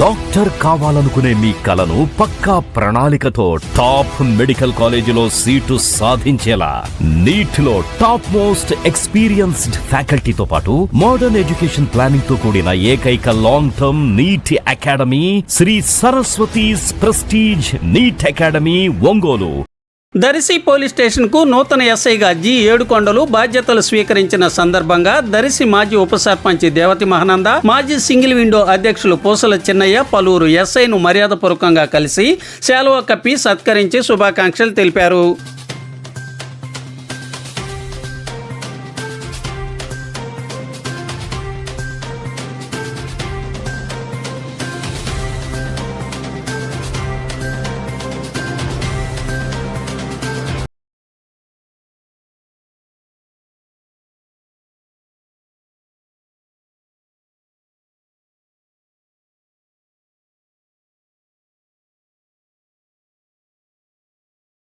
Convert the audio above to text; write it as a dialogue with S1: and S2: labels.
S1: Doctor కావాలనుకునే మీ కలను పక్కా ప్రణాళికతో టాప్ మెడికల్ కాలేజీలో సీటు సాధించేలా నీట్ లో టాప్ మోస్ట్ ఎక్స్పీరియన్స్డ్ ఫ్యాకల్టీతో పాటు మోడర్న్ ఎడ్యుకేషన్ ప్లానింగ్ తో కూడిన ఏకైక long term NEET academy Sri Saraswathis prestige NEET academy Ongole.
S2: Darsi police స్టేషన్కు నూతన ఎస్ఐగా జి ఏడుకొండలు బాధ్యతలు స్వీకరించిన సందర్భంగా దర్శి మాజీ ఉప సర్పంచ్ దేవతి మహానంద, మాజీ సింగిల్ విండో అధ్యక్షులు పూసల చిన్నయ్య పలువురు ఎస్ఐను మర్యాదపూర్వకంగా కలిసి శాలువా కప్పి సత్కరించి శుభాకాంక్షలు తెలిపారు.